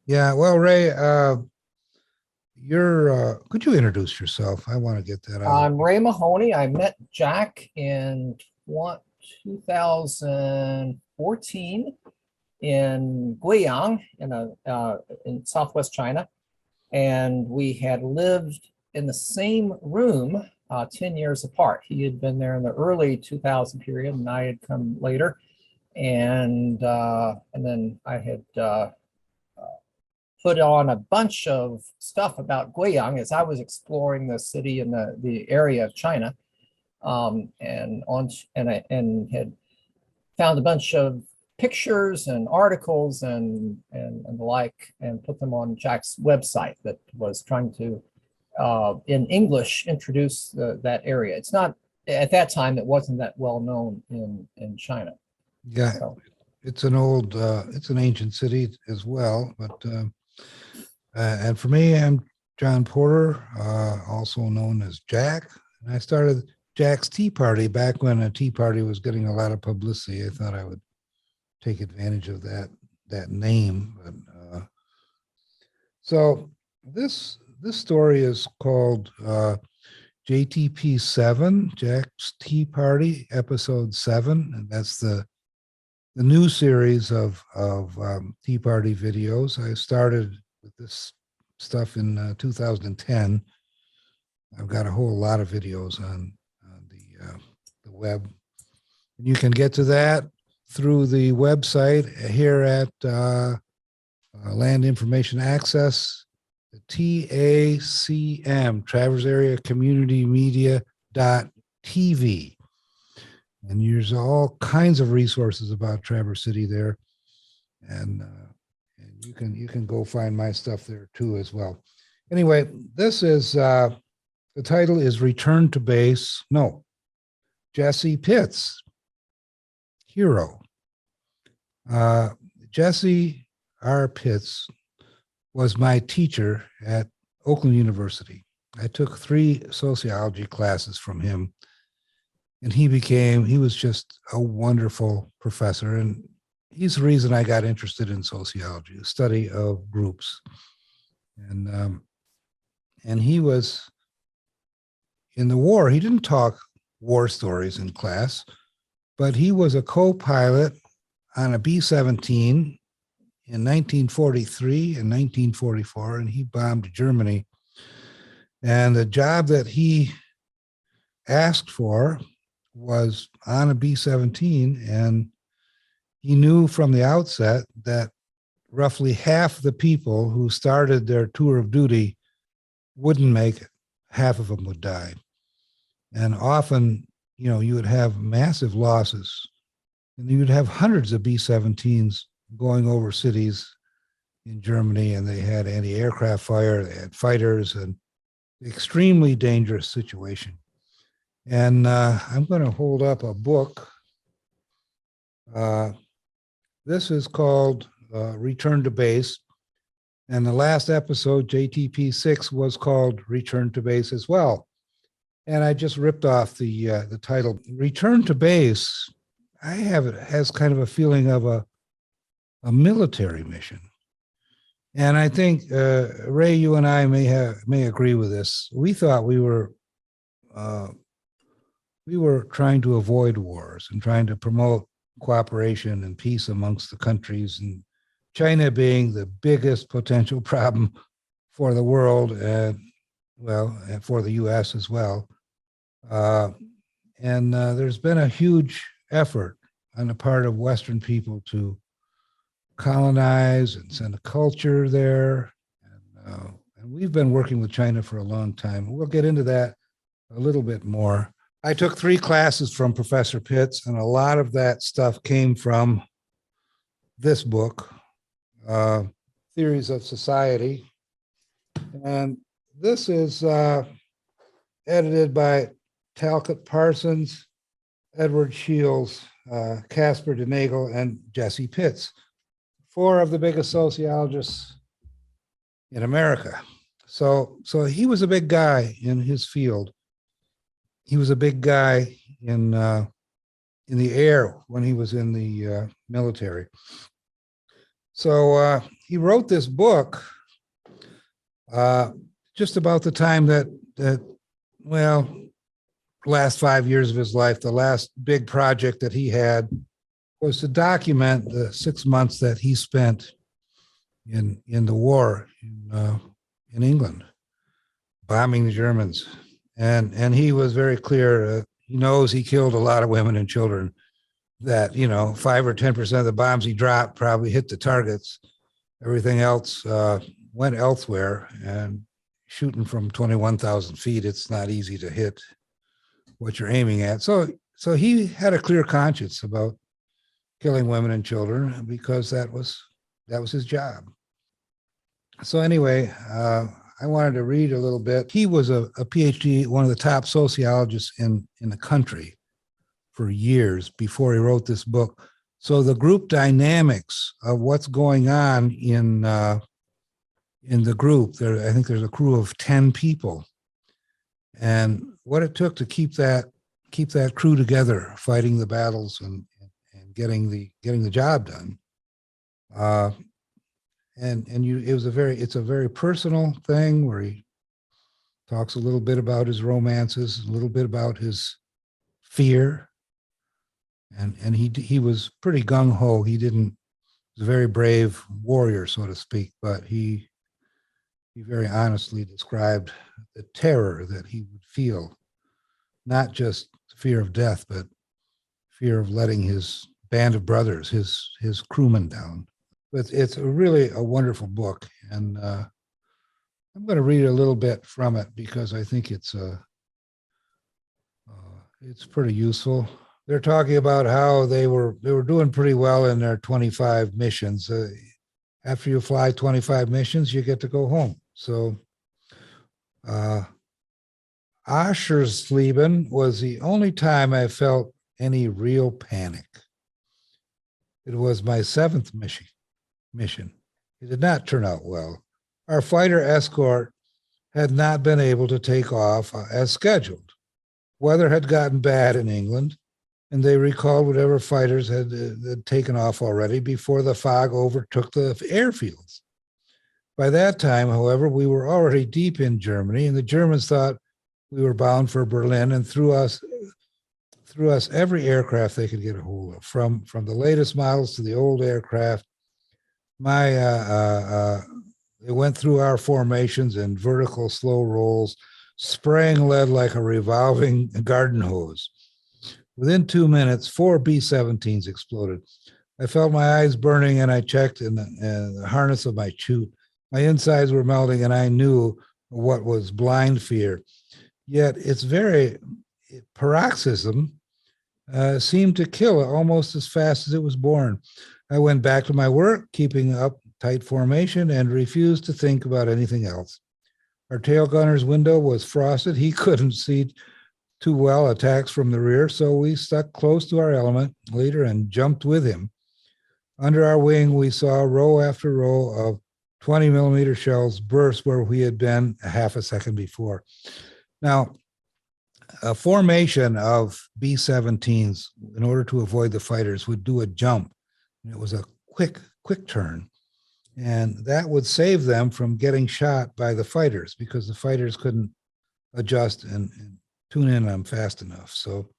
Yeah, well, Ray, could you introduce yourself? I want to get that out of the I'm way. Ray Mahoney. I met Jack in 2014 in Guiyang in Southwest China, and we had lived in the same room 10 years apart. He had been there in the early 2000 period, and I had come later, and then I had put on a bunch of stuff about Guiyang as I was exploring the city and the area of China, and had found a bunch of pictures and articles and the like, and put them on Jack's website that was trying to in English introduce that area. It's not at that time, it wasn't that well known in China. Yeah, So it's an ancient city as well. And for me, I'm John Porter, also known as Jack. And I started Jack's Tea Party back when a tea party was getting a lot of publicity. I thought I would take advantage of that name. So this story is called JTP7, Jack's Tea Party, episode 7, and that's the new series of Tea Party videos. I started with this stuff in 2010. I've got a whole lot of videos on the web. You can get to that through the website here at Land Information Access, the TACM, Traverse Area Community Media.tv. And there's all kinds of resources about Traverse City there. And you can go find my stuff there too as well. Anyway, this is the title is Return to Base. No, Jesse Pitts, hero. Jesse R. Pitts was my teacher at Oakland University. I took 3 sociology classes from him, and he was just a wonderful professor. And he's the reason I got interested in sociology, the study of groups. And he was in the war. He didn't talk war stories in class, but he was a co-pilot on a B-17 in 1943 and 1944, and he bombed Germany. And the job that he asked for was on a B-17, and he knew from the outset that roughly half the people who started their tour of duty wouldn't make it. Half of them would die. And often, you would have massive losses, and you would have hundreds of B-17s going over cities in Germany, and they had anti-aircraft fire, they had fighters, and extremely dangerous situation. And I'm going to hold up a book. This is called Return to Base. And the last episode, JTP6, was called Return to Base as well. And I just ripped off the title. Return to Base, has kind of a feeling of a military mission. And I think, Ray, you and I may agree with this. We thought we were trying to avoid wars and trying to promote cooperation and peace amongst the countries, and China being the biggest potential problem for the world, and for the U.S. as well. There's been a huge effort on the part of Western people to colonize and send a culture there. And we've been working with China for a long time. We'll get into that a little bit more. I took 3 classes from Professor Pitts, and a lot of that stuff came from this book, Theories of Society. And this is edited by Talcott Parsons, Edward Shields, Casper DeNagel, and Jesse Pitts, 4 of the biggest sociologists in America. So he was a big guy in his field. He was a big guy in the air when he was in the military. So he wrote this book just about the time that well, last 5 years of his life, the last big project that he had was to document the 6 months that he spent in the war in England, bombing the Germans. And he was very clear. He knows he killed a lot of women and children, that, 5 or 10% of the bombs he dropped probably hit the targets. Everything else went elsewhere, and shooting from 21,000 feet, it's not easy to hit what you're aiming at. So he had a clear conscience about killing women and children because that was his job. So anyway, I wanted to read a little bit. He was a PhD, one of the top sociologists in the country for years before he wrote this book. So the group dynamics of what's going on in the group, I think there's a crew of 10 people, and what it took to keep that crew together, fighting the battles and getting the job done. It's a very personal thing where he talks a little bit about his romances, a little bit about his fear. And he was pretty gung-ho. He was a very brave warrior, so to speak, but he very honestly described the terror that he would feel, not just fear of death, but fear of letting his band of brothers, his crewmen down. But it's really a wonderful book, and I'm going to read a little bit from it because I think it's pretty useful. They're talking about how they were doing pretty well in their 25 missions. After you fly 25 missions, you get to go home. So Aschersleben was the only time I felt any real panic. It was my 7th mission. It did not turn out well. Our fighter escort had not been able to take off as scheduled. Weather had gotten bad in England, and they recalled whatever fighters had taken off already before the fog overtook the airfields. By that time, however, we were already deep in Germany, and the Germans thought we were bound for Berlin and threw us every aircraft they could get a hold of, from the latest models to the old aircraft. They went through our formations in vertical slow rolls, spraying lead like a revolving garden hose. Within 2 minutes, 4 B-17s exploded. I felt my eyes burning, and I checked in the harness of my chute. My insides were melting, and I knew what was blind fear. Yet its very paroxysm seemed to kill it almost as fast as it was born. I went back to my work, keeping up tight formation, and refused to think about anything else. Our tail gunner's window was frosted. He couldn't see too well attacks from the rear, so we stuck close to our element leader and jumped with him. Under our wing, we saw row after row of 20 millimeter shells burst where we had been a half a second before. Now, a formation of B-17s, in order to avoid the fighters, would do a jump. And it was a quick turn. And that would save them from getting shot by the fighters because the fighters couldn't adjust and tune in on them fast enough. So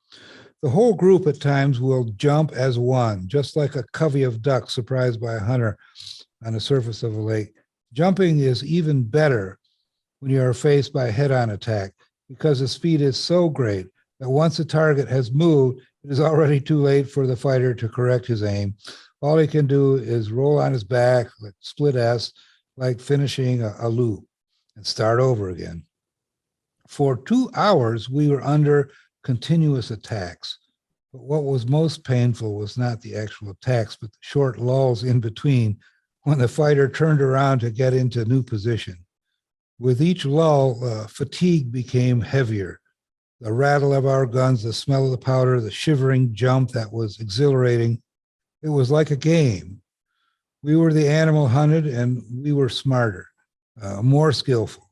the whole group at times will jump as one, just like a covey of ducks surprised by a hunter on the surface of a lake. Jumping is even better when you are faced by a head-on attack because the speed is so great that once the target has moved, it is already too late for the fighter to correct his aim. All he can do is roll on his back, like split S, like finishing a loop, and start over again. For 2 hours, we were under continuous attacks. But what was most painful was not the actual attacks, but the short lulls in between when the fighter turned around to get into a new position. With each lull, fatigue became heavier. The rattle of our guns, the smell of the powder, the shivering jump that was exhilarating. It was like a game. We were the animal hunted, and we were smarter, more skillful.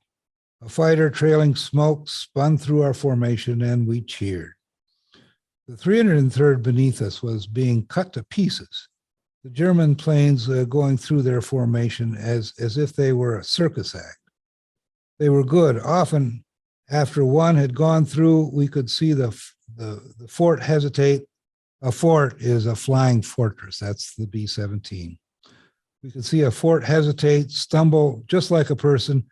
A fighter trailing smoke spun through our formation, and we cheered. The 303rd beneath us was being cut to pieces. the German planes going through their formation as if they were a circus act. They were good. Often, after one had gone through, we could see the fort hesitate. A fort is a flying fortress. That's the B-17. We could see a fort hesitate, stumble just like a person,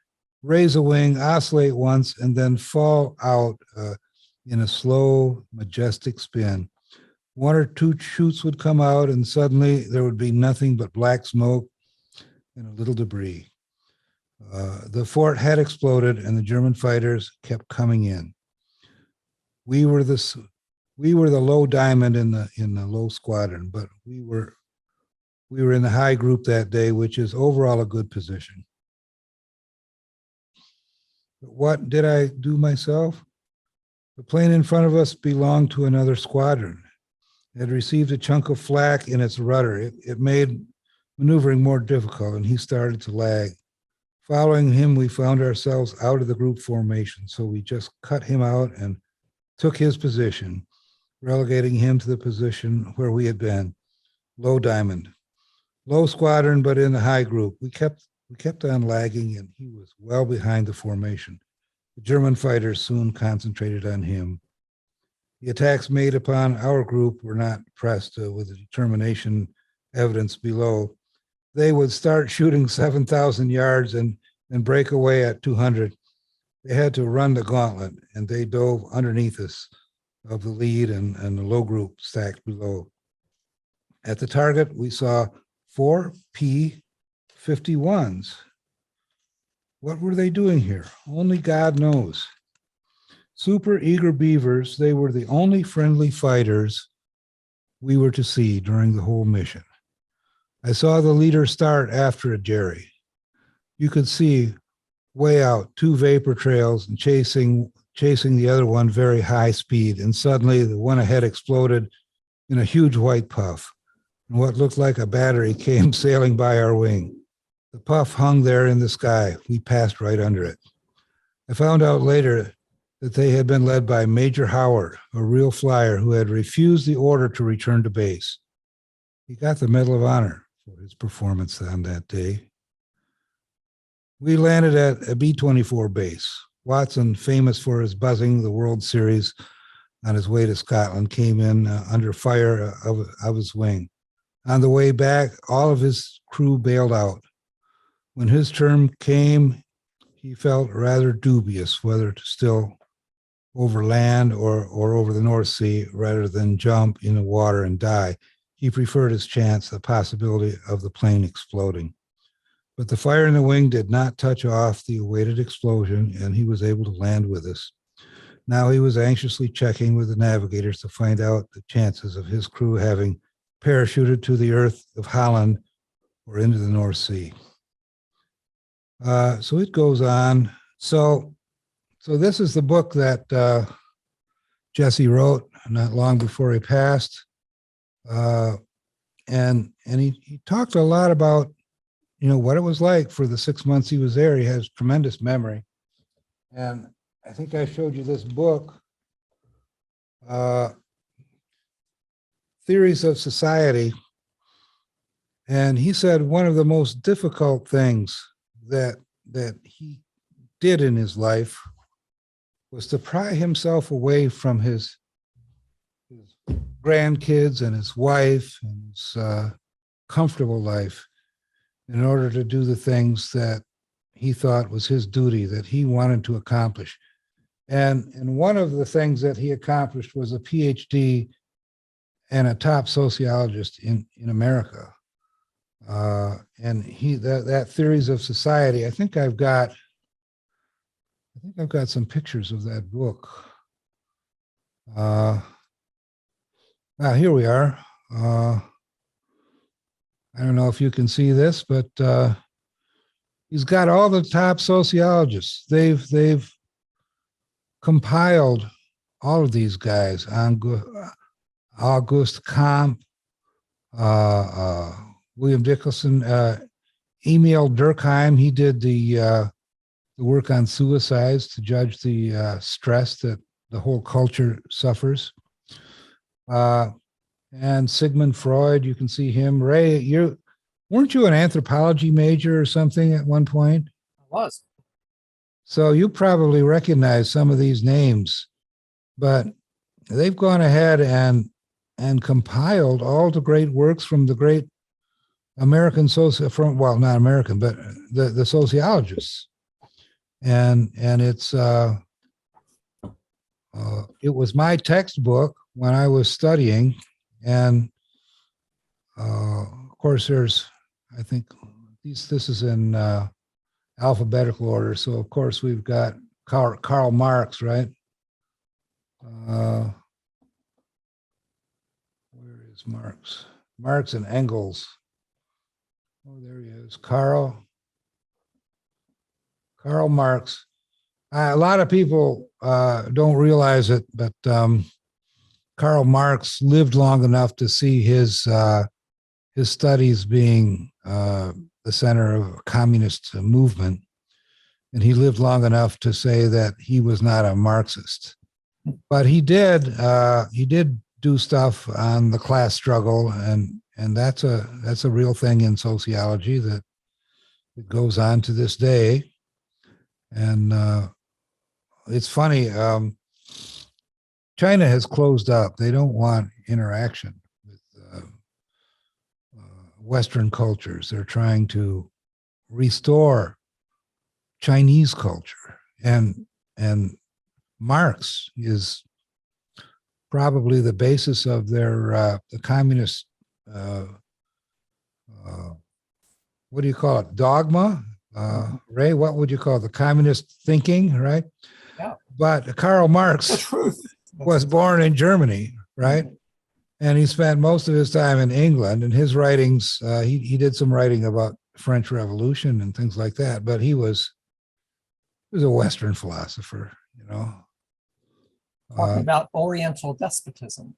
raise a wing, oscillate once, and then fall out in a slow, majestic spin. One or two chutes would come out, and suddenly there would be nothing but black smoke and a little debris. The fort had exploded, and the German fighters kept coming in. We were the low diamond in the low squadron, but we were in the high group that day, which is overall a good position. But what did I do myself? The plane in front of us belonged to another squadron. It had received a chunk of flak in its rudder. It made maneuvering more difficult, and he started to lag. Following him, we found ourselves out of the group formation, so we just cut him out and took his position, relegating him to the position where we had been, low diamond. Low squadron, but in the high group. We kept on lagging, and he was well behind the formation. The German fighters soon concentrated on him. The attacks made upon our group were not pressed with the determination evidence below. They would start shooting 7,000 yards and break away at 200. They had to run the gauntlet, and they dove underneath us of the lead and the low group stacked below. At the target, we saw 4 P-51s. What were they doing here? Only God knows. Super eager beavers, they were the only friendly fighters we were to see during the whole mission. I saw the leader start after a Jerry. You could see way out 2 vapor trails and chasing the other one very high speed, and suddenly the one ahead exploded in a huge white puff, and what looked like a battery came sailing by our wing. The puff hung there in the sky. We passed right under it. I found out later that they had been led by Major Howard, a real flyer who had refused the order to return to base. He got the Medal of Honor for his performance on that day. We landed at a B-24 base. Watson, famous for his buzzing the World Series on his way to Scotland, came in under fire of his wing. On the way back, all of his crew bailed out. When his term came, he felt rather dubious whether to still over land or over the North Sea rather than jump in the water and die. He preferred his chance, the possibility of the plane exploding. But the fire in the wing did not touch off the awaited explosion, and he was able to land with us. Now he was anxiously checking with the navigators to find out the chances of his crew having parachuted to the earth of Holland or into the North Sea. So it goes on. So this is the book that Jesse wrote not long before he passed. And he talked a lot about, what it was like for the 6 months he was there. He has tremendous memory. And I think I showed you this book, Theories of Society. And he said one of the most difficult things that he did in his life was to pry himself away from his grandkids and his wife and his comfortable life in order to do the things that he thought was his duty, that he wanted to accomplish. And one of the things that he accomplished was a PhD and a top sociologist in America. And that Theories of Society, I think I've got some pictures of that book. Here we are. I don't know if you can see this, but he's got all the top sociologists. They've compiled all of these guys: Auguste Comte, William Dickinson, Emil Durkheim. He did the work on suicides to judge the stress that the whole culture suffers. And and Sigmund Freud. You can see him. Ray, weren't you an anthropology major or something at one point? I was. So you probably recognize some of these names, but they've gone ahead and compiled all the great works from the great American well, not American, but the sociologists. And it's it was my textbook when I was studying, and of course I think this is in alphabetical order. So of course we've got Karl Marx, right? Where is Marx? Marx and Engels. Oh, there he is. Karl Marx. A lot of people don't realize it, but Karl Marx lived long enough to see his studies being the center of a communist movement, and he lived long enough to say that he was not a Marxist, but he did do stuff on the class struggle, and that's a real thing in sociology that it goes on to this day. And it's funny, China has closed up. They don't want interaction with Western cultures. They're trying to restore Chinese culture, and Marx is probably the basis of their the communist what do you call it, dogma, Ray, what would you call it? The communist thinking, right? Yeah. But Karl Marx The truth. was born in Germany, right? And he spent most of his time in England. And his writings, he did some writing about French Revolution and things like that. But he was a Western philosopher, you know. Talking about Oriental despotism.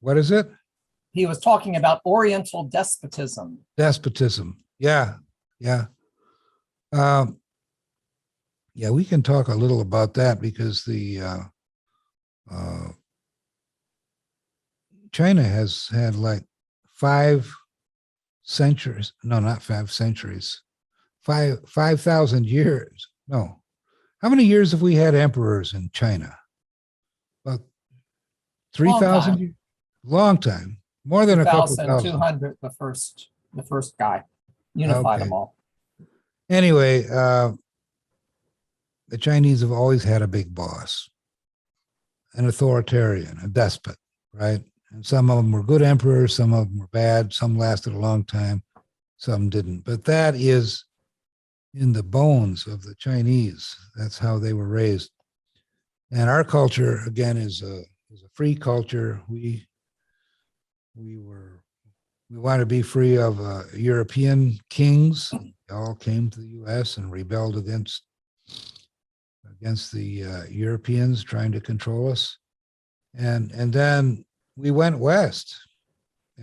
What is it? He was talking about Oriental despotism. Despotism. Yeah, yeah. Yeah, we can talk a little about that because the China has had like 5 centuries. No, not 5 centuries. 5,000 years. No. How many years have we had emperors in China? About 3,000 years? Long time. More than a couple thousand. 2,200, the first guy. Unified them all. Anyway, the Chinese have always had a big boss, an authoritarian, a despot, right? And some of them were good emperors, some of them were bad, some lasted a long time, some didn't. But that is in the bones of the Chinese. That's how they were raised. And our culture, again, is a free culture. We want to be free of European kings. They all came to the U.S. and rebelled against the Europeans trying to control us. And then we went west.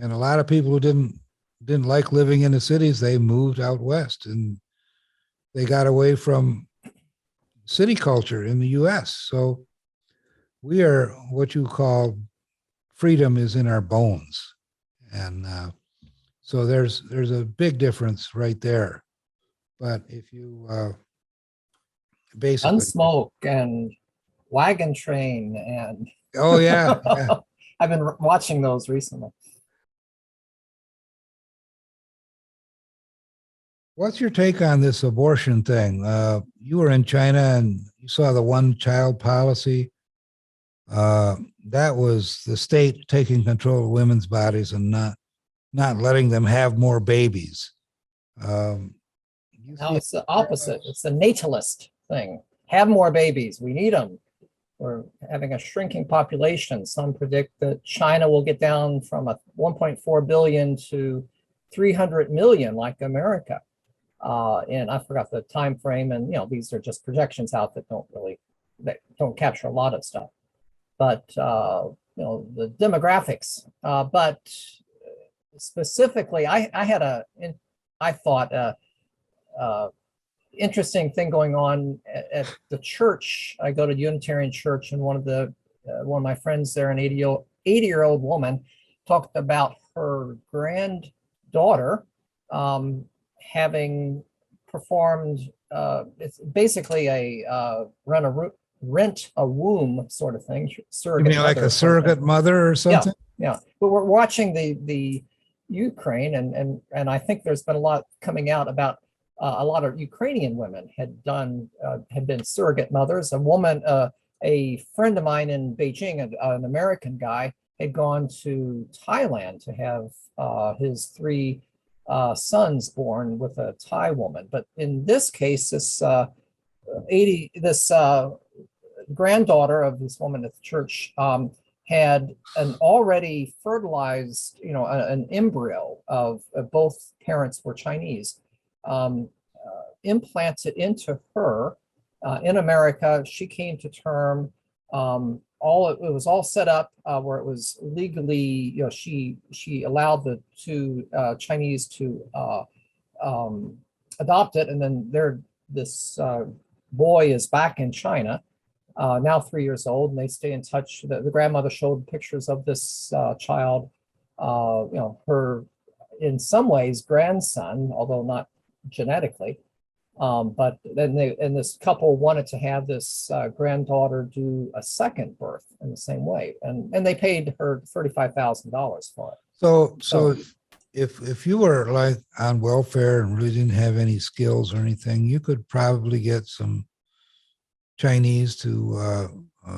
And a lot of people who didn't like living in the cities, they moved out west, and they got away from city culture in the U.S. So we are what you call freedom is in our bones. And so there's a big difference right there. But if you basically Gunsmoke and wagon train and oh yeah, yeah. I've been watching those recently. What's your take on this abortion thing? You were in China and you saw the one-child policy. That was the state taking control of women's bodies and not letting them have more babies. Now it's the opposite. It's the natalist thing. Have more babies. We need them. We're having a shrinking population. Some predict that China will get down from 1.4 billion to 300 million, like America. And I forgot the time frame. And these are just projections out that don't capture a lot of stuff. But the demographics. But specifically, I had I thought interesting thing going on at the church. I go to Unitarian church, and one of my friends there, an 80-year-old woman, talked about her granddaughter having performed, it's basically a rent a womb sort of thing. You Surrogate mean like mother a sort of thing. surrogate mother or something? Yeah, but we're watching the Ukraine, and I think there's been a lot coming out about a lot of Ukrainian women had been surrogate mothers. A friend of mine in Beijing, an American guy, had gone to Thailand to have his three sons born with a Thai woman. But in this case, this granddaughter of this woman at the church had an already fertilized, an embryo of both parents were Chinese, implanted into her in America. She came to term. It was all set up where it was legally, she allowed the two Chinese to adopt it, and then this boy is back in China. Now 3 years old, and they stay in touch. The grandmother showed pictures of this child, her, in some ways, grandson, although not genetically. But then this couple wanted to have this granddaughter do a second birth in the same way, and they paid her $35,000 for it. So if you were like on welfare and really didn't have any skills or anything, you could probably get some Chinese to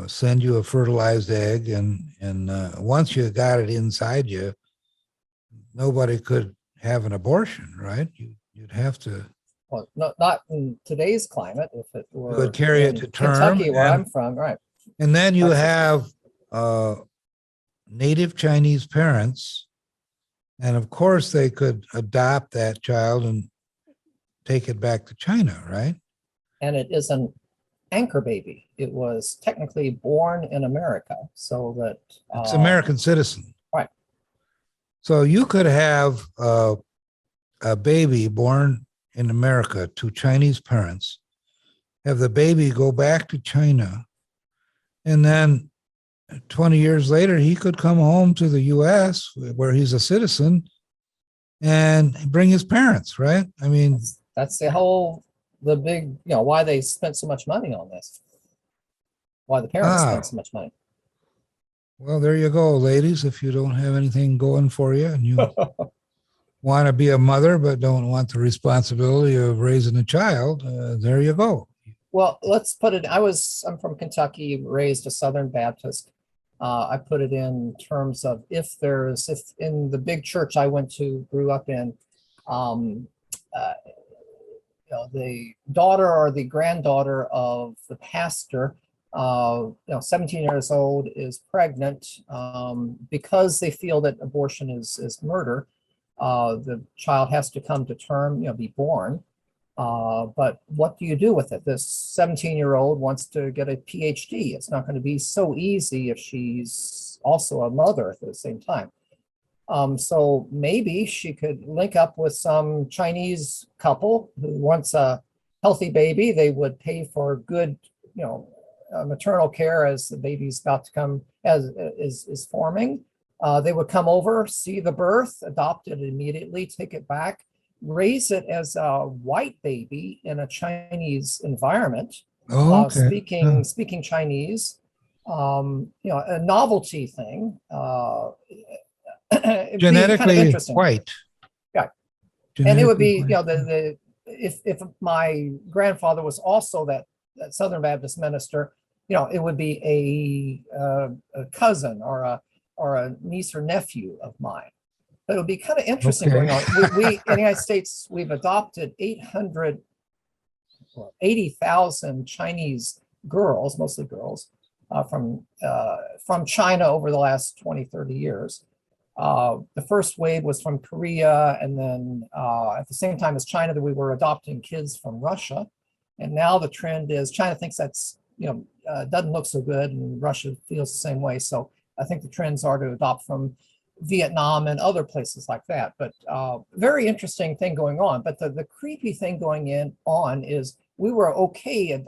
send you a fertilized egg, and once you got it inside you, nobody could have an abortion, right? You'd have to. Well, not in today's climate. If it were, you would carry it to term, Kentucky, where I'm from, right? And then you Texas. have native Chinese parents, and of course they could adopt that child and take it back to China, right? And it is an anchor baby. It was technically born in America, so that it's American citizen. Right. So you could have a baby born in America to Chinese parents, have the baby go back to China, and then 20 years later, he could come home to the US where he's a citizen and bring his parents, right? I mean, that's the big, why they spent so much money on this. Why the parents spent so much money. Well, there you go, ladies. If you don't have anything going for you and you want to be a mother but don't want the responsibility of raising a child, there you go. Well, let's put it, I'm from Kentucky, raised a Southern Baptist. I put it in terms of if in the big church I grew up in, the daughter or the granddaughter of the pastor, 17 years old, is pregnant, because they feel that abortion is murder. The child has to come to term, be born. But what do you do with it? This 17-year-old wants to get a PhD. It's not going to be so easy if she's also a mother at the same time. So maybe she could link up with some Chinese couple who wants a healthy baby. They would pay for good, maternal care as the baby's about to come, is forming. They would come over, see the birth, adopt it immediately, take it back, raise it as a white baby in a Chinese environment, speaking Chinese, a novelty thing. Genetically kind of white. Yeah. And it would be, if my grandfather was also that Southern Baptist minister, it would be a cousin or a niece or nephew of mine. But it would be kind of interesting going on. We in the United States, we've adopted 80,000 Chinese girls, mostly girls, from China over the last 20, 30 years. The first wave was from Korea, and then at the same time as China, that we were adopting kids from Russia. And now the trend is China thinks that's, doesn't look so good, and Russia feels the same way. So I think the trends are to adopt from Vietnam and other places like that. But very interesting thing going on. But the creepy thing going on is we were okay at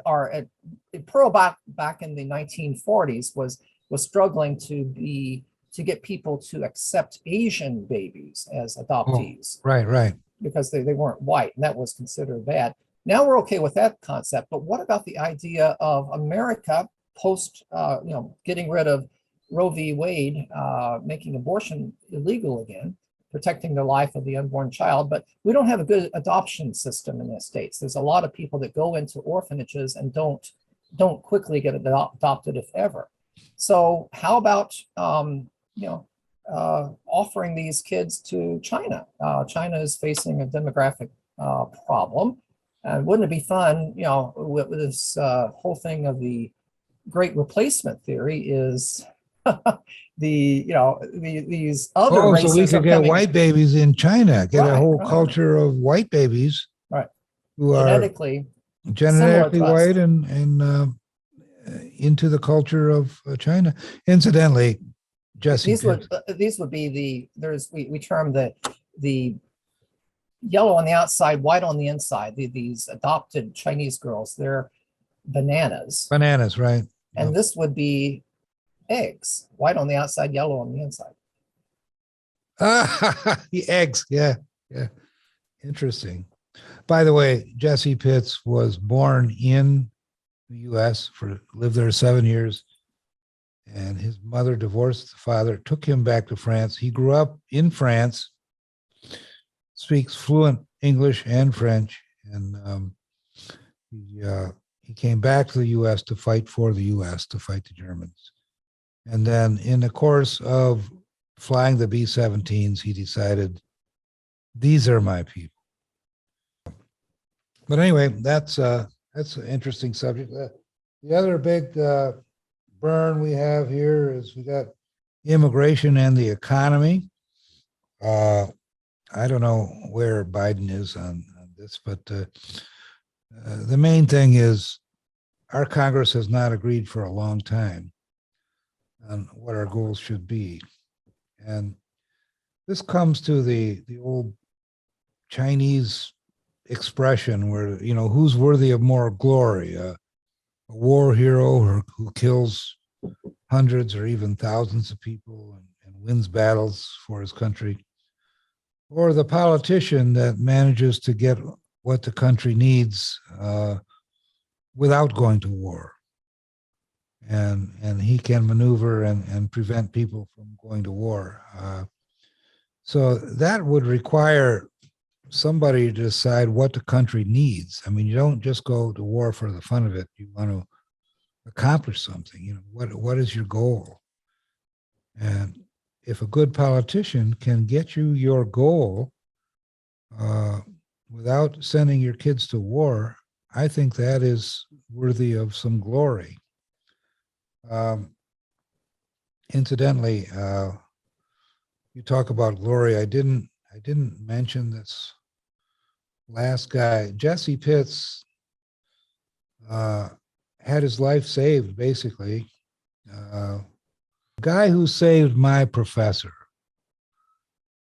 Pearl back in the 1940s was struggling to be to get people to accept Asian babies as adoptees Right. because they weren't white, and that was considered bad. Now we're okay with that concept, but what about the idea of America post, getting rid of Roe v. Wade, making abortion illegal again, protecting the life of the unborn child, but we don't have a good adoption system in the States. There's a lot of people that go into orphanages and don't quickly get adopted, if ever. So how about offering these kids to China? China is facing a demographic problem. And wouldn't it be fun, with this whole thing of the great replacement theory is these other races so we could get white babies in China, get a whole culture of white babies, who genetically are genetically white and into the culture of China. Incidentally, Jesse, these would be we term the yellow on the outside, white on the inside. These adopted Chinese girls, they're bananas. Bananas, right? And this would be eggs, white on the outside, yellow on the inside. The eggs, yeah. Interesting. By the way, Jesse Pitts was born in the U.S. lived there 7 years, and his mother divorced the father, took him back to France. He grew up in France, speaks fluent English and French, and he came back to the U.S. to fight for the U.S., to fight the Germans. And then in the course of flying the B-17s, he decided, these are my people. But anyway, that's an interesting subject. The other big burn we have here is we got immigration and the economy. I don't know where Biden is on this, but the main thing is our Congress has not agreed for a long time on what our goals should be. And this comes to the old Chinese expression where, who's worthy of more glory, a war hero who kills hundreds or even thousands of people and wins battles for his country, or the politician that manages to get what the country needs without going to war. And he can maneuver and prevent people from going to war. So that would require somebody to decide what the country needs. I mean, you don't just go to war for the fun of it. You want to accomplish something. What is your goal? And if a good politician can get you your goal without sending your kids to war, I think that is worthy of some glory. Incidentally, you talk about glory. I didn't mention this last guy, Jesse Pitts, had his life saved, basically. Guy who saved my professor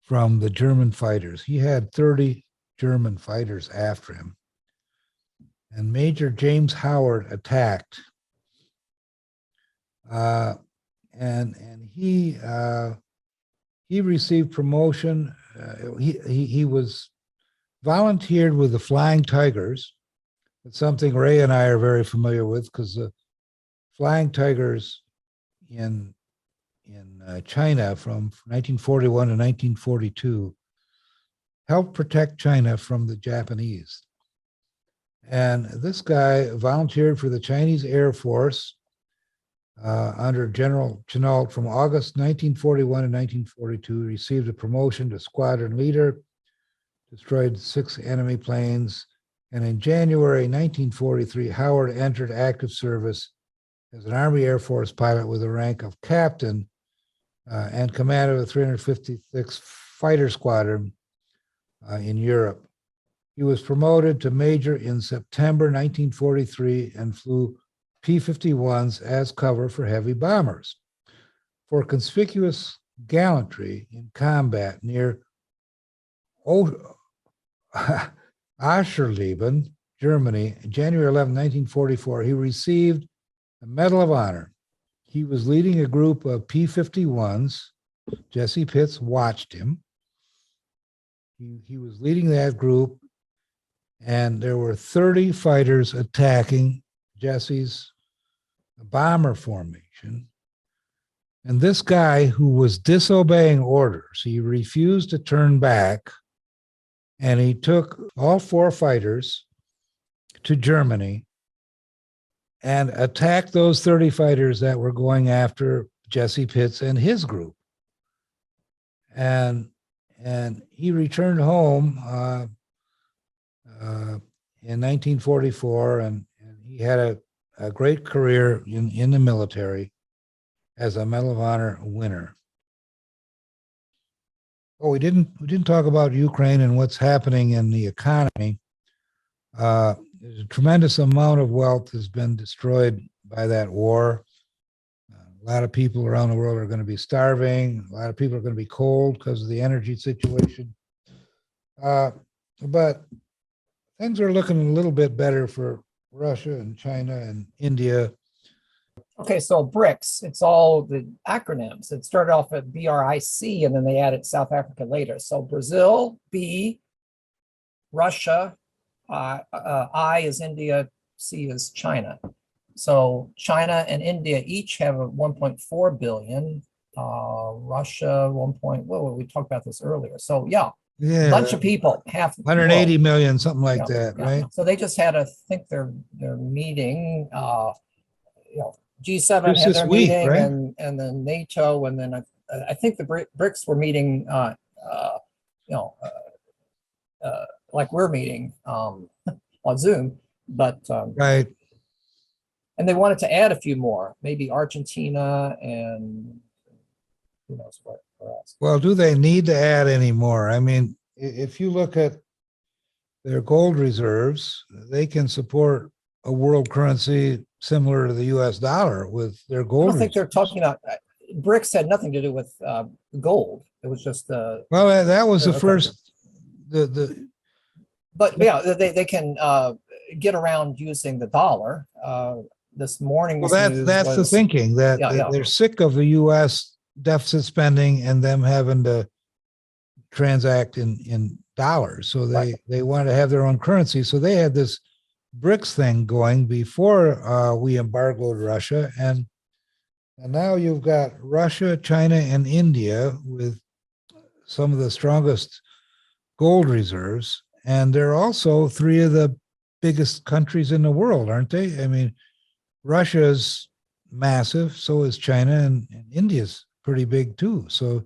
from the German fighters. He had 30 German fighters after him. And Major James Howard attacked. And he received promotion. He was volunteered with the Flying Tigers. It's something Ray and I are very familiar with, because the Flying Tigers in China from 1941 to 1942 helped protect China from the Japanese. And this guy volunteered for the Chinese Air Force under General Chennault from August 1941 to 1942, received a promotion to squadron leader, destroyed 6 enemy planes, and in January 1943, Howard entered active service as an Army Air Force pilot with the rank of captain and commander of the 356th Fighter Squadron in Europe. He was promoted to major in September 1943 and flew P-51s as cover for heavy bombers. For conspicuous gallantry in combat near Aschersleben, Germany, January 11, 1944, he received the Medal of Honor. He was leading a group of P-51s Jesse Pitts watched him. He was leading that group, and there were 30 fighters attacking Jesse's bomber formation. And this guy, who was disobeying orders, he refused to turn back, and he took all 4 fighters to Germany and attacked those 30 fighters that were going after Jesse Pitts and his group. And he returned home in 1944, and he had a great career in the military as a Medal of Honor winner. Oh, we didn't talk about Ukraine and what's happening in the economy. There's a tremendous amount of wealth has been destroyed by that war. A lot of people around the world are going to be starving. A lot of people are going to be cold because of the energy situation. But things are looking a little bit better for Russia and China and India. Okay, so BRICS, it's all the acronyms. It started off at BRIC, and then they added South Africa later. So Brazil, B, Russia, I is India, C is China. So China and India each have a 1.4 billion. Russia, we talked about this earlier. So yeah, a bunch of people, half 180 million, something like that, yeah. right? So they just had, I think, their meeting. G7 Just had this their week, meeting, right? and then NATO, and then I think the BRICS were meeting, like we're meeting on Zoom, but Right. and they wanted to add a few more, maybe Argentina and who knows what else. Well, do they need to add any more? I mean, if you look at their gold reserves, they can support a world currency similar to the US dollar with their gold. I don't think they're talking about BRICS had nothing to do with gold. It was just well, that was the first but yeah, they can get around using the dollar. This morning's that's the thinking that they're sick of the US deficit spending and them having to transact in dollars. So they want to have their own currency. So they had this BRICS thing going before we embargoed Russia, and now you've got Russia, China, and India with some of the strongest gold reserves, and they're also 3 of the biggest countries in the world, aren't they? I mean, Russia's massive, so is China, and India's pretty big too. So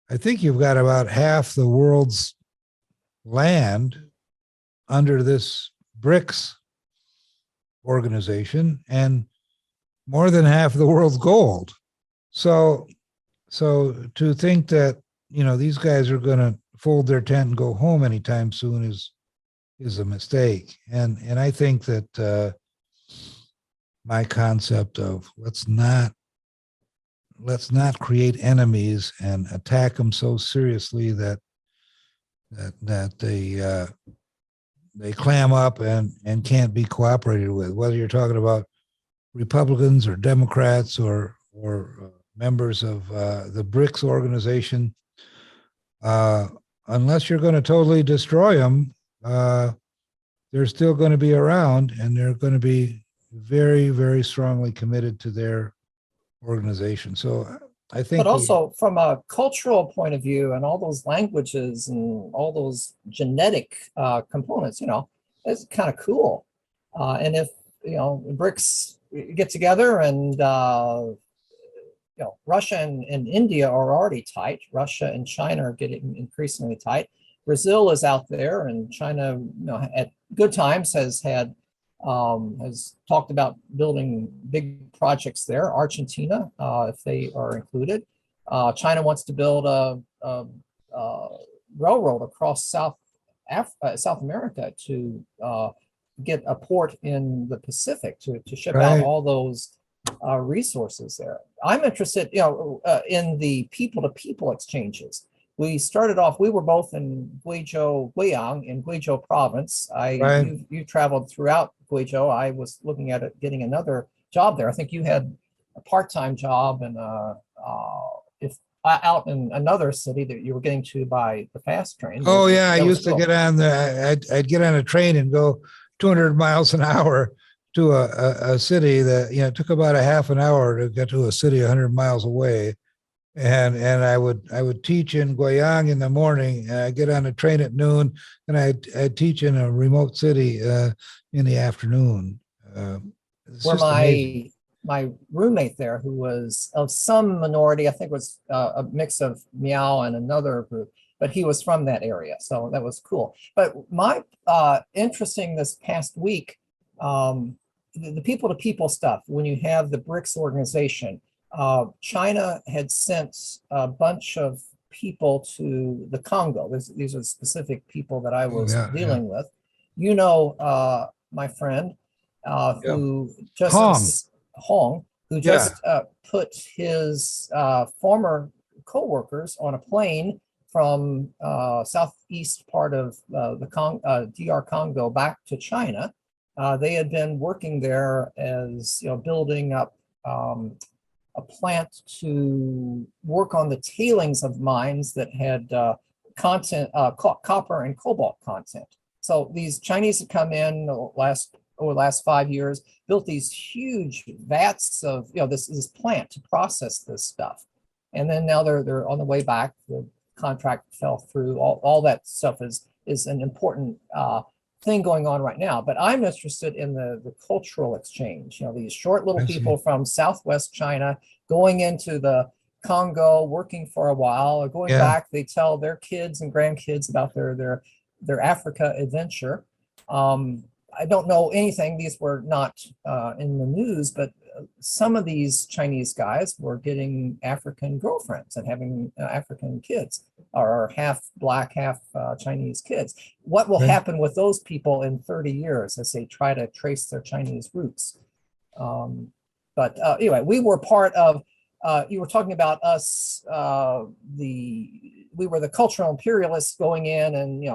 I think you've got about half the world's land under this BRICS organization and more than half of the world's gold. So to think that, these guys are going to fold their tent and go home anytime soon is a mistake. And I think that my concept of let's not create enemies and attack them so seriously that they clam up and can't be cooperated with, whether you're talking about Republicans or Democrats or members of the BRICS organization. Unless you're going to totally destroy them, they're still going to be around, and they're going to be very, very strongly committed to their organization. So I think, but also from a cultural point of view, and all those languages and all those genetic components, it's kind of cool. And if BRICS get together, and Russia and India are already tight. Russia and China are getting increasingly tight. Brazil is out there, and China, at good times has talked about building big projects there. Argentina, if they are included. China wants to build a railroad across South America to get a port in the Pacific to ship out all those resources there. I'm interested, in the people-to-people exchanges. We started off, we were both in Guizhou in Guizhou province. You traveled throughout Guizhou. I was looking at it, getting another job there. I think you had a part-time job, and out in another city that you were getting to by the fast train. Oh yeah, I That was used to cool. get on I'd get on a train and go 200 miles an hour to a city that, it took about a half an hour to get to a city 100 miles away. And I would teach in Guiyang in the morning, and I get on a train at noon, and I'd teach in a remote city in the afternoon. It's Where just amazing. my roommate there, who was of some minority, I think was a mix of Miao and another group, but he was from that area, so that was cool. But my interesting this past week, the people to people stuff. When you have the BRICS organization, China had sent a bunch of people to the Congo. These are specific people that I Oh was yeah, yeah, dealing with. My friend yeah. who Hong, just Hong, who yeah. just put his former co-workers on a plane from southeast part of DR Congo back to China. They had been working there as building up a plant to work on the tailings of mines that had copper and cobalt content. So these Chinese had come in over the last 5 years, built these huge vats of this plant to process this stuff, and then now they're on the way back. The contract fell through. All that stuff is an important thing going on right now. But I'm interested in the cultural exchange. These short little I people see. from Southwest China going into the Congo, working for a while, or going Yeah, back. They tell their kids and grandkids about their Africa adventure. I don't know anything. These were not in the news, but some of these Chinese guys were getting African girlfriends and having African kids, or half black, half Chinese kids. What will okay. happen with those people in 30 years as they try to trace their Chinese roots? But anyway, we were part of, you were talking about us, we were the cultural imperialists going in and,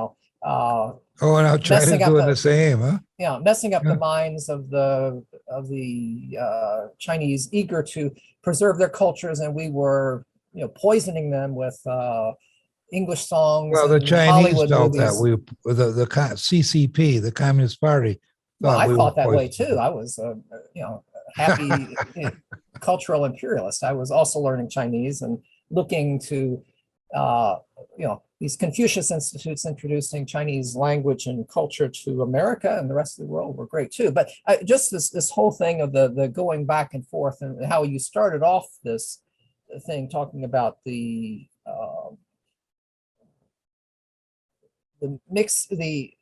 Oh, and now China's messing up doing the same, huh? messing up the Yeah. minds of the Chinese eager to preserve their cultures, and we were poisoning them with English songs Well, the and Chinese Hollywood felt that movies. the CCP, the Communist Party, Well, thought I we were thought that way too. poisoned. I was happy cultural imperialist. I was also learning Chinese and looking to these Confucius Institutes introducing Chinese language and culture to America and the rest of the world were great too. But just this whole thing of the going back and forth, and how you started off this thing talking about the mix, the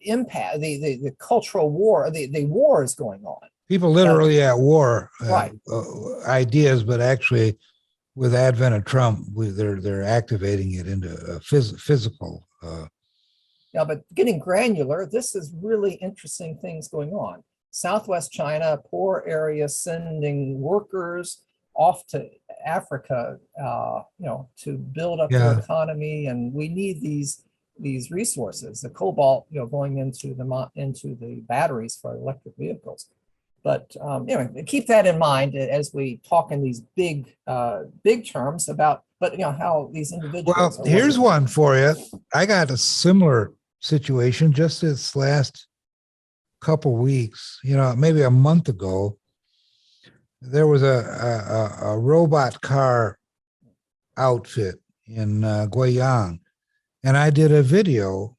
impact, the cultural war, the wars going on. People literally at war, Right. ideas, but actually, with the advent of Trump, they're activating it into physical. Yeah, but getting granular, this is really interesting things going on. Southwest China, poor area, sending workers off to Africa, to build up their Yeah. economy, and we need these resources. The cobalt, going into the batteries for electric vehicles. But anyway, keep that in mind as we talk in these big terms about, but how these individuals Well, are here's working. one for you. I got a similar situation just this last couple weeks. Maybe a month ago, there was a robot car outfit in Guiyang, and I did a video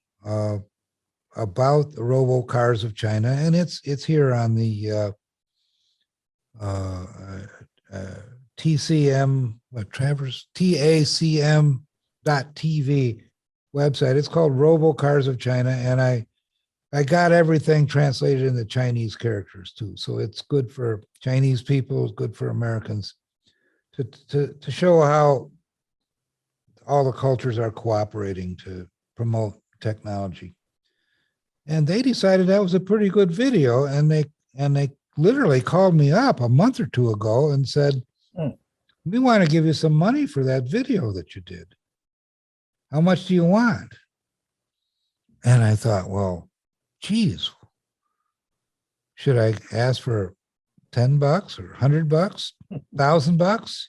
about the robo cars of China, and it's here on the TCM, TACM.TV website. It's called Robo Cars of China, and I got everything translated into Chinese characters too. So it's good for Chinese people, it's good for Americans to show how all the cultures are cooperating to promote technology. And they decided that was a pretty good video, and they literally called me up a month or two ago and said, we want to give you some money for that video that you did. How much do you want? And I thought, well, geez, should I ask for $10 or $100, $1,000?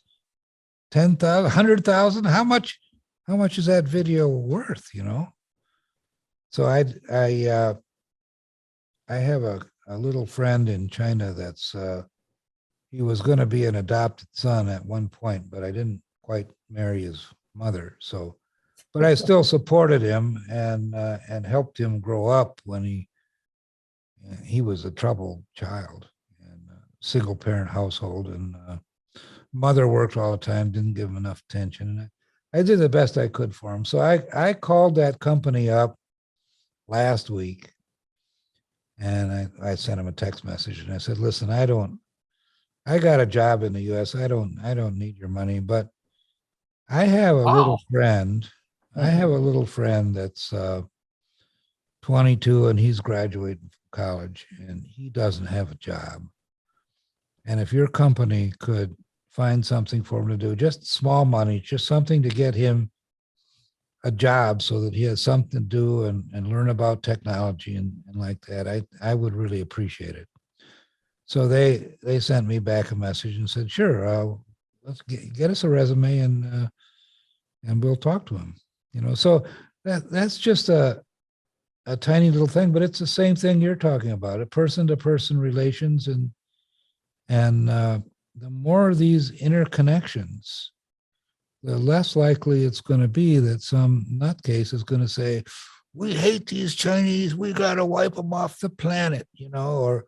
10,000, 100,000. How much is that video worth, you know? So I have a little friend in China that's he was going to be an adopted son at one point, but I didn't quite marry his mother. So, but I still supported him and helped him grow up when he was a troubled child and single parent household, and mother worked all the time, didn't give him enough attention, and I did the best I could for him. So I called that company up last week, and I sent him a text message, and I said, listen, I got a job in the US. I don't need your money, but I have a little friend. I have a little friend that's 22 and he's graduating from college and he doesn't have a job. And if your company could find something for him to do, just small money, just something to get him a job so that he has something to do and learn about technology and like that, I would really appreciate it. So they sent me back a message and said, sure, let's get us a resume and we'll talk to him. You know, so that's just a tiny little thing, but it's the same thing you're talking about, a person-to-person relations, and the more of these interconnections, the less likely it's going to be that some nutcase is going to say, we hate these Chinese, we got to wipe them off the planet, you know,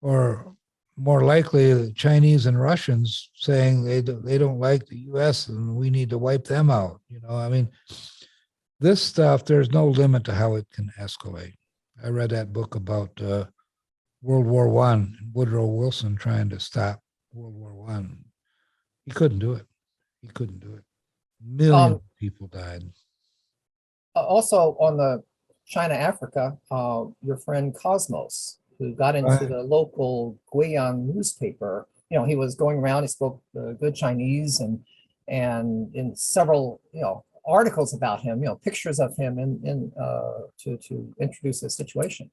or more likely the Chinese and Russians saying they don't like the US and we need to wipe them out. You know, I mean, this stuff, there's no limit to how it can escalate. I read that book about World War I, Woodrow Wilson trying to stop World War I. He couldn't do it. He couldn't do it. Millions of people died. Also on the China-Africa, your friend Cosmos, who got into the local Guiyang newspaper. You know, he was going around, he spoke good Chinese, and in several, you know, articles about him, you know, pictures of him to introduce the situation.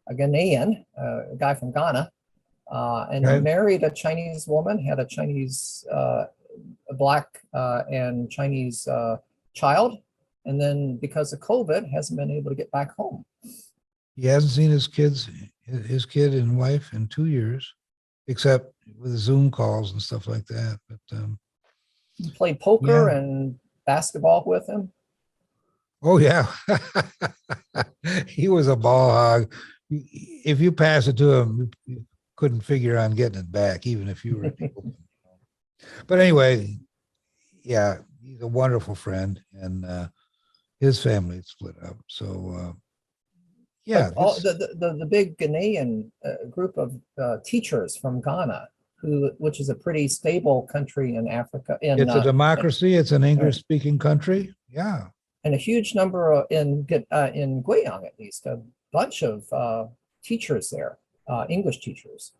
A Ghanaian, a guy from Ghana, and married a Chinese woman, had a Chinese, a Black and Chinese child, and then because of COVID, hasn't been able to get back home. He hasn't seen his kid and wife in 2 years, except with Zoom calls and stuff like that. But you played poker and basketball with him. Oh yeah, he was a ball hog. If you pass it to him, you couldn't figure on getting it back, even if you were. But anyway, yeah, he's a wonderful friend, and his family split up. So. Yeah, the big Ghanaian group of teachers from Ghana, which is a pretty stable country in Africa. It's a democracy. It's an English-speaking country. Yeah, and a huge number in Guiyang, at least, a bunch of teachers there, English teachers,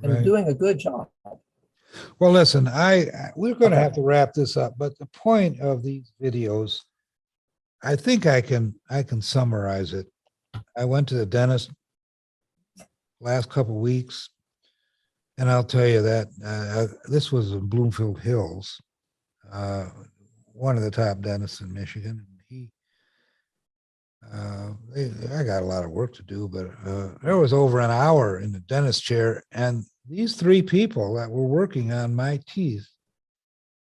and doing a good job. Well, listen, we're going to have to wrap this up, but the point of these videos, I think I can summarize it. I went to the dentist last couple of weeks, and I'll tell you that this was in Bloomfield Hills, one of the top dentists in Michigan. I got a lot of work to do, but there was over an hour in the dentist chair, and these three people that were working on my teeth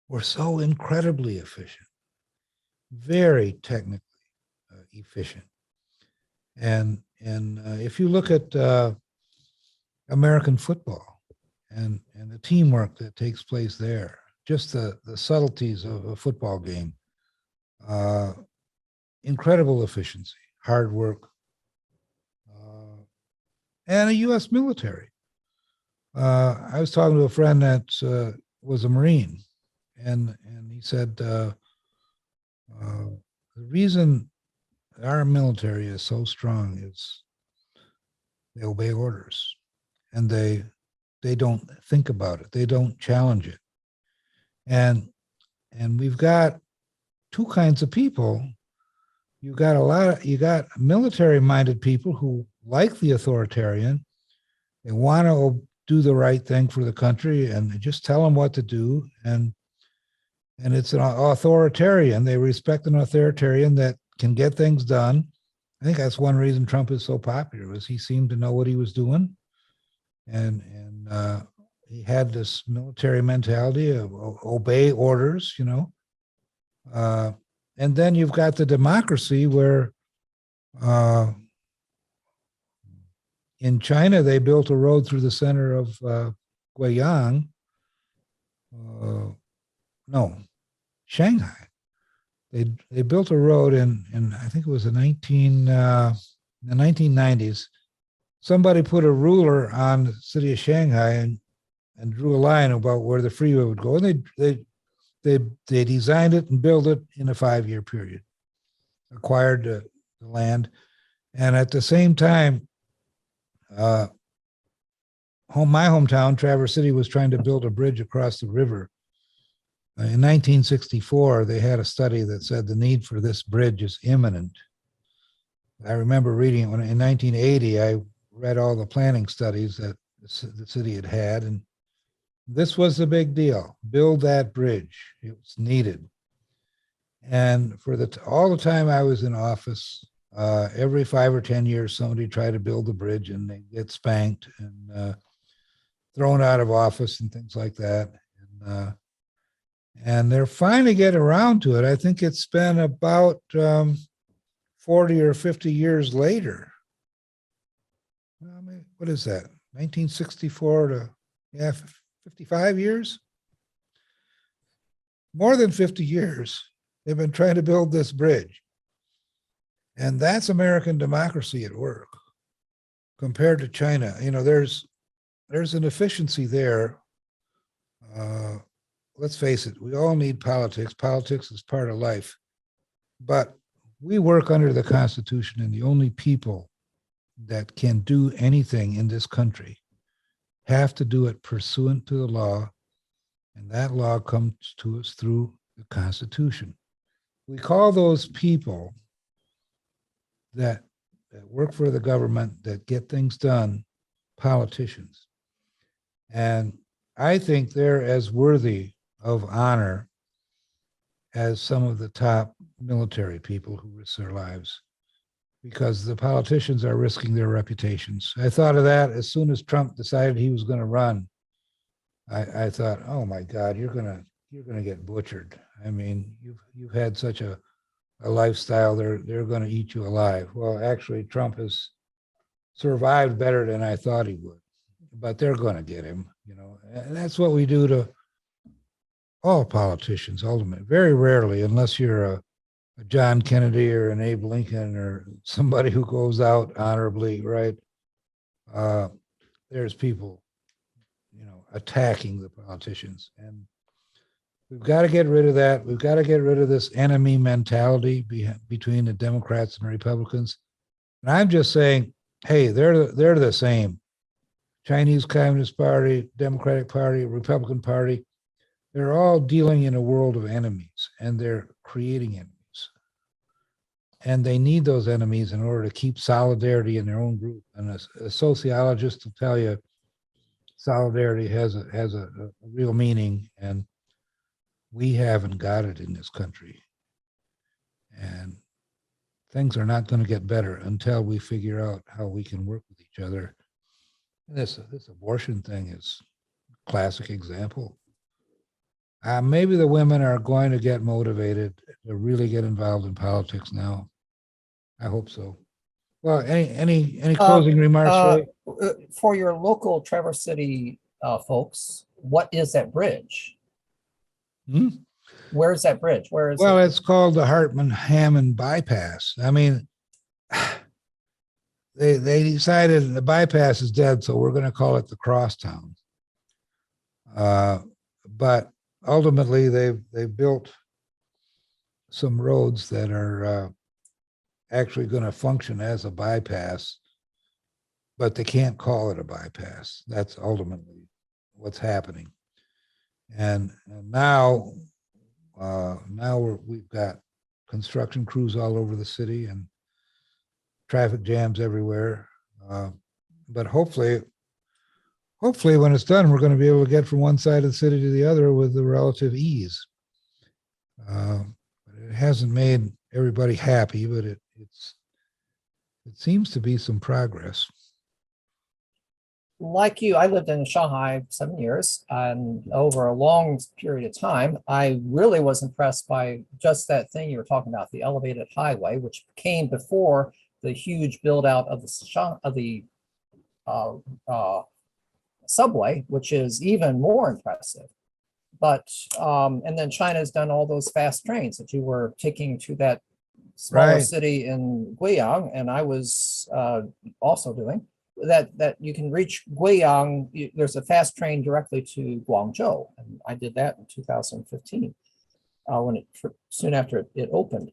were so incredibly efficient, very technically efficient. And if you look at American football and the teamwork that takes place there, just the subtleties of a football game, incredible efficiency, hard work, and a U.S. military. I was talking to a friend that was a Marine, and he said the reason our military is so strong is they obey orders, and they don't think about it. They don't challenge it. And we've got two kinds of people. You got military-minded people who like the authoritarian. They want to do the right thing for the country, and they just tell them what to do. And And it's an authoritarian. They respect an authoritarian that can get things done. I think that's one reason Trump is so popular, was he seemed to know what he was doing. And he had this military mentality of obey orders, you know. And then you've got the democracy where in China, they built a road through the center of Guiyang. No, Shanghai. They built a road in I think it was the 1990s. Somebody put a ruler on the city of Shanghai and drew a line about where the freeway would go, and they designed it and built it in a 5-year period, acquired the land, and at the same time, my hometown, Traverse City, was trying to build a bridge across the river. In 1964, they had a study that said the need for this bridge is imminent. I remember reading it when in 1980, I read all the planning studies that the city had had, and this was the big deal. Build that bridge. It was needed. And for all the time I was in office, every 5 or 10 years, somebody tried to build the bridge and they get spanked and thrown out of office and things like that. And they're finally getting around to it. I think it's been about 40 or 50 years later. I mean, what is that? 1964 to, 55 years? More than 50 years, they've been trying to build this bridge. And that's American democracy at work compared to China. You know, there's an efficiency there. Let's face it, we all need politics. Politics is part of life. But we work under the Constitution, and the only people that can do anything in this country have to do it pursuant to the law, and that law comes to us through the Constitution. We call those people that work for the government, that get things done, politicians. And I think they're as worthy of honor as some of the top military people who risk their lives, because the politicians are risking their reputations. I thought of that as soon as Trump decided he was going to run. I thought, oh my God, you're gonna get butchered. I mean, you've had such a lifestyle. They're going to eat you alive. Well, actually, Trump has survived better than I thought he would, but they're going to get him. You know, and that's what we do to all politicians. Ultimately, very rarely, unless you're a John Kennedy or an Abe Lincoln or somebody who goes out honorably, right? There's people, you know, attacking the politicians, and we've got to get rid of that. We've got to get rid of this enemy mentality between the Democrats and the Republicans. And I'm just saying, hey, they're the same. Chinese Communist Party, Democratic Party, Republican Party, they're all dealing in a world of enemies, and they're creating enemies. And they need those enemies in order to keep solidarity in their own group. And a sociologist will tell you solidarity has a real meaning, and we haven't got it in this country. And things are not going to get better until we figure out how we can work with each other. And this abortion thing is a classic example. Maybe the women are going to get motivated to really get involved in politics now. I hope so. Well, any closing remarks, Ray? For your local Traverse City folks, what is that bridge? Where is that bridge? Where is it? Well, it's called the Hartman-Hammond bypass. I mean, they decided the bypass is dead, so we're going to call it the Crosstown. But ultimately, they've built some roads that are actually going to function as a bypass, but they can't call it a bypass. That's ultimately what's happening. And now we've got construction crews all over the city and traffic jams everywhere. But hopefully when it's done, we're going to be able to get from one side of the city to the other with the relative ease. But it hasn't made everybody happy, but it seems to be some progress. Like you, I lived in Shanghai 7 years, and over a long period of time, I really was impressed by just that thing you were talking about, the elevated highway, which came before the huge build out of the uh, uh, subway, which is even more impressive. But and then China's done all those fast trains that you were taking to that smaller Right. city in Guiyang, and I was also doing that. You can reach Guiyang. There's a fast train directly to Guangzhou, and I did that in 2015 when it soon after it opened.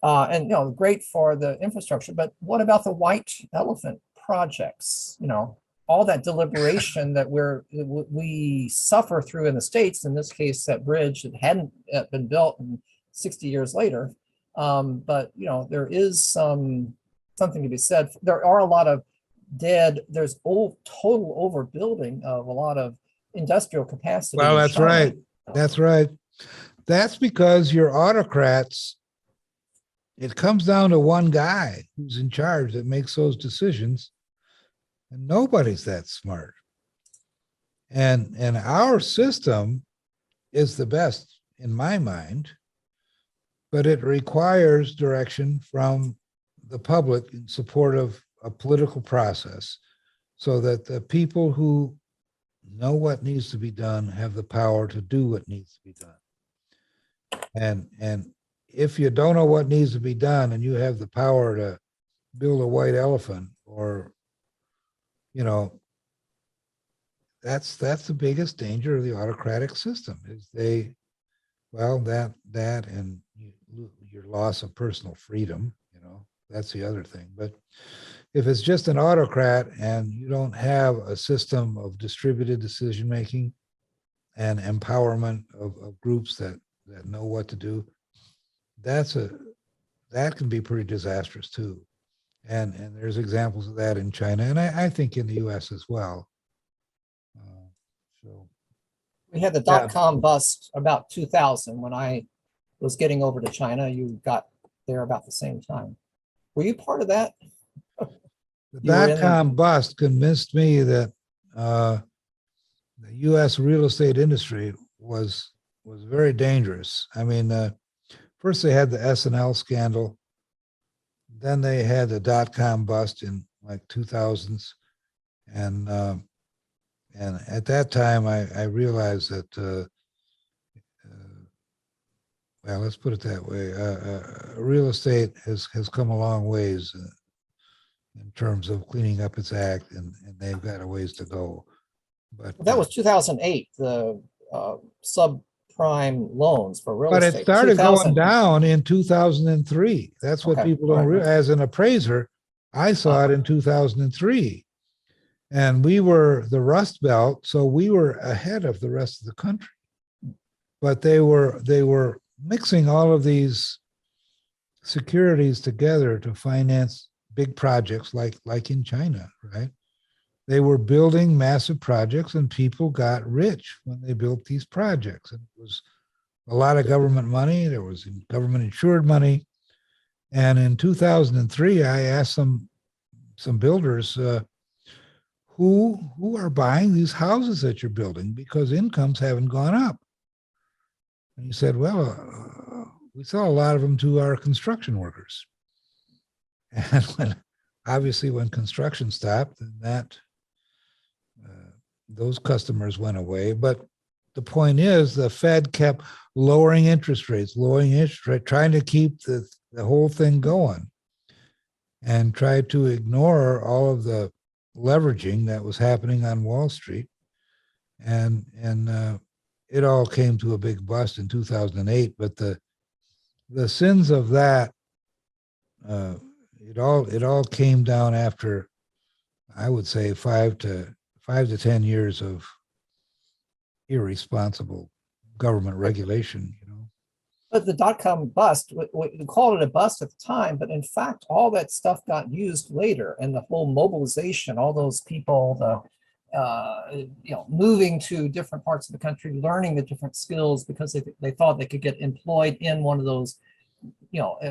And great for the infrastructure. But what about the white elephant projects? All that deliberation that we suffer through in the States. In this case, that bridge that hadn't been built, and 60 years later. But there is something to be said. There are a lot of there's total overbuilding of a lot of industrial capacity. Well, that's China. right. That's right. That's because your autocrats, it comes down to one guy who's in charge that makes those decisions, and nobody's that smart. And our system is the best in my mind, but it requires direction from the public in support of a political process, so that the people who know what needs to be done have the power to do what needs to be done. And if you don't know what needs to be done and you have the power to build a white elephant, or that's the biggest danger of the autocratic system, is that and your loss of personal freedom, that's the other thing. But if it's just an autocrat and you don't have a system of distributed decision making and empowerment of groups that know what to do, that can be pretty disastrous too. And there's examples of that in China, and I think in the US as well. So we had the dot-com bust about 2000 when I was getting over to China. You got there about the same time. Were you part of that? The dot-com bust convinced me that the U.S. real estate industry was very dangerous. I mean, first they had the S&L scandal, then they had the dot-com bust in like 2000s, and at that time I realized that well, let's put it that way. Real estate has come a long ways in terms of cleaning up its act, and they've got a ways to go. But that was 2008, the subprime loans for real estate. But it started going down in 2003. That's what people don't realize. As an appraiser, I saw it in 2003. And we were the Rust Belt, so we were ahead of the rest of the country. But they were mixing all of these securities together to finance big projects like in China, right? They were building massive projects, and people got rich when they built these projects. And it was a lot of government money. There was government insured money. And in 2003, I asked some builders, who are buying these houses that you're building, because incomes haven't gone up. And he said, well, we sell a lot of them to our construction workers. And obviously when construction stopped, then those customers went away. But the point is, the Fed kept lowering interest rates, trying to keep the whole thing going, and tried to ignore all of the leveraging that was happening on Wall Street. And it all came to a big bust in 2008. But the sins of that, it all came down after, I would say, 5 to 10 years of irresponsible government regulation. But the dot-com bust, we called it a bust at the time, but in fact, all that stuff got used later, and the whole mobilization, all those people, moving to different parts of the country, learning the different skills because they thought they could get employed in one of those,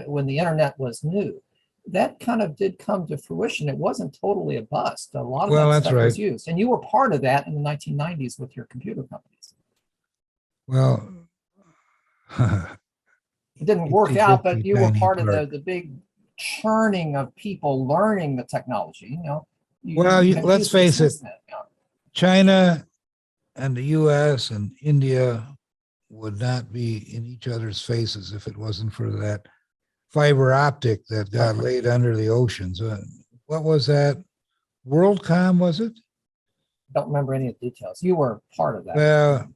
when the internet was new. That kind of did come to fruition. It wasn't totally a bust. A lot of Well, that that's stuff was right. used. And you were part of that in the 1990s with your computer companies. Well, It didn't work out, but you were tiny part of part. the big churning of people learning the technology. Well, you have let's used it face it, since then. China and the US and India would not be in each other's faces if it wasn't for that fiber optic that got Right. laid under the oceans. What was that? WorldCom, was it? Don't remember any of the details. You were part of that. Well,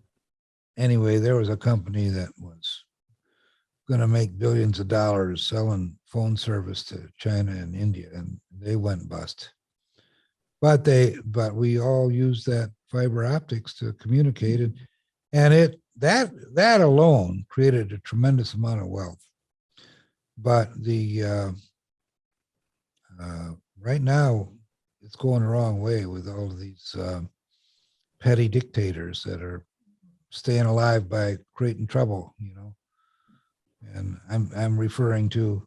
anyway, there was a company that was going to make billions of dollars selling phone service to China and India, and they went bust. But we all used that fiber optics to communicate, and that alone created a tremendous amount of wealth. But right now it's going the wrong way with all of these petty dictators that are staying alive by creating trouble, And I'm referring to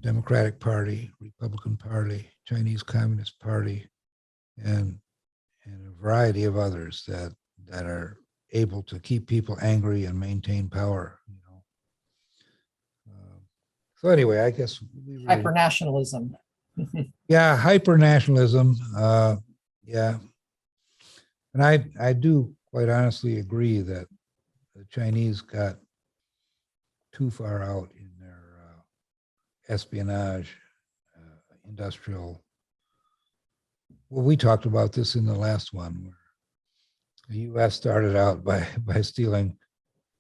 Democratic Party, Republican Party, Chinese Communist Party, and a variety of others that are able to keep people angry and maintain power. So anyway, I guess Hyper-nationalism. Yeah, hyper nationalism. Yeah, and I do quite honestly agree that the Chinese got too far out in their espionage, industrial. Well, we talked about this in the last one, where the U.S. started out by stealing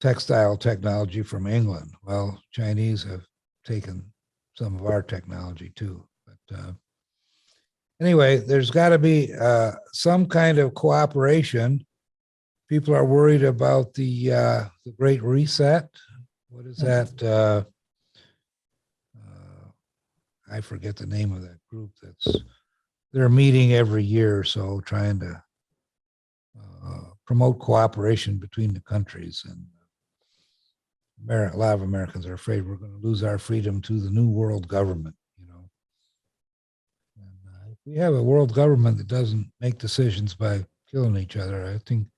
textile technology from England. Well, Chinese have taken some of our technology too. But anyway, there's got to be some kind of cooperation. People are worried about the Great Reset. What is that? I forget the name of that group. They're meeting every year or so, trying to promote cooperation between the countries. And a lot of Americans are afraid we're going to lose our freedom to the new world government. And if we have a world government that doesn't make decisions by killing each other, I think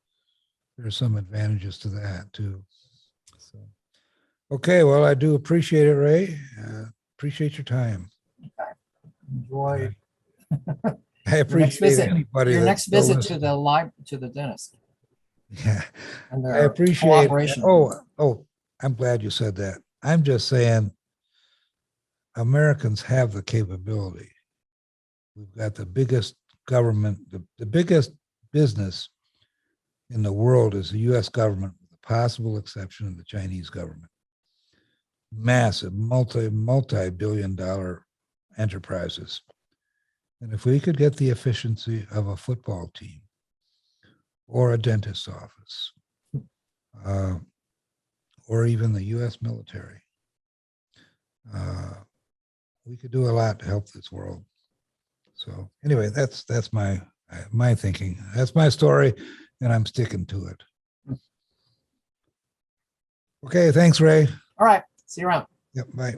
there's some advantages to that too. So, okay, well, I do appreciate it, Ray. Appreciate your time. Enjoy I appreciate anybody. Your next visit to listening. the dentist. Yeah, And I appreciate it. Oh, I'm glad you said that. I'm just saying Americans have the capability. We've got the biggest government, the biggest business in the world is the US government, with the possible exception of the Chinese government. Massive, multi-billion dollar enterprises. And if we could get the efficiency of a football team or a dentist's office, or even the US military, we could do a lot to help this world. So anyway, that's my thinking. That's my story, and I'm sticking to it. Okay, thanks, Ray. All right, see you around. Yep, bye.